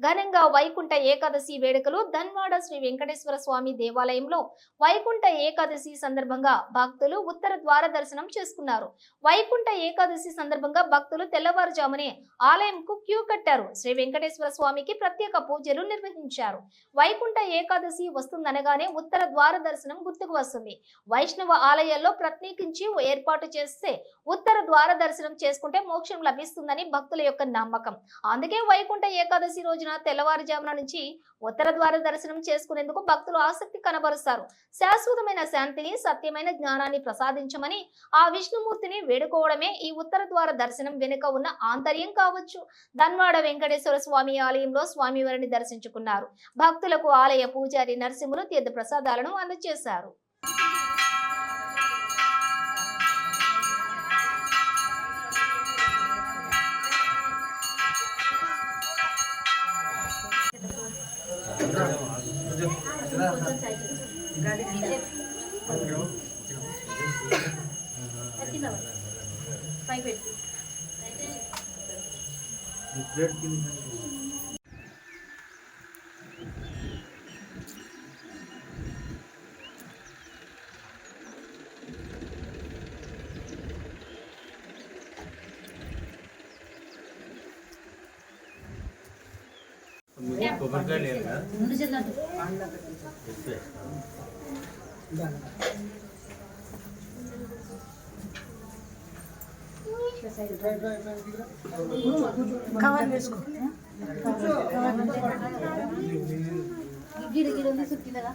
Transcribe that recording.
ఘనంగా వైకుంఠ ఏకాదశి వేడుకలు ధన్వాడ శ్రీ వెంకటేశ్వర స్వామి దేవాలయంలో వైకుంఠ ఏకాదశి సందర్భంగా భక్తులు ఉత్తర ద్వార దర్శనం చేసుకున్నారు. వైకుంఠ ఏకాదశి సందర్భంగా భక్తులు తెల్లవారుజామునే ఆలయంకు క్యూ కట్టారు. శ్రీ వెంకటేశ్వర స్వామికి ప్రత్యేక పూజలు నిర్వహించారు. వైకుంఠ ఏకాదశి వస్తుందనగానే ఉత్తర ద్వార దర్శనం గుర్తుకు వస్తుంది. వైష్ణవ ఆలయాల్లో ప్రత్యేకించి ఏర్పాటు చేస్తే ఉత్తర ద్వార దర్శనం చేసుకుంటే మోక్షం లభిస్తుందని భక్తుల యొక్క నమ్మకం. అందుకే వైకుంఠ ఏకాదశి రోజున తెల్లవారుజామున నుంచి ఉత్తర ద్వార దర్శనం చేసుకునేందుకు భక్తులు ఆసక్తి కనబరుస్తారు. శాశ్వతమైన శాంతిని, సత్యమైన జ్ఞానాన్ని ప్రసాదించమని ఆ విష్ణుమూర్తిని వేడుకోవడమే ఈ ఉత్తర ద్వార దర్శనం వెనుక ఉన్న ఆంతర్యం కావచ్చు. ధన్వాడ వెంకటేశ్వర స్వామి ఆలయంలో స్వామివారిని దర్శించుకున్నారు. భక్తులకు ఆలయ పూజారి నరసింహులు తీర్థ ప్రసాదాలను అందజేశారు. కవర్ వేసుకో గిడ గిడ ఉంది చుట్టి కదా.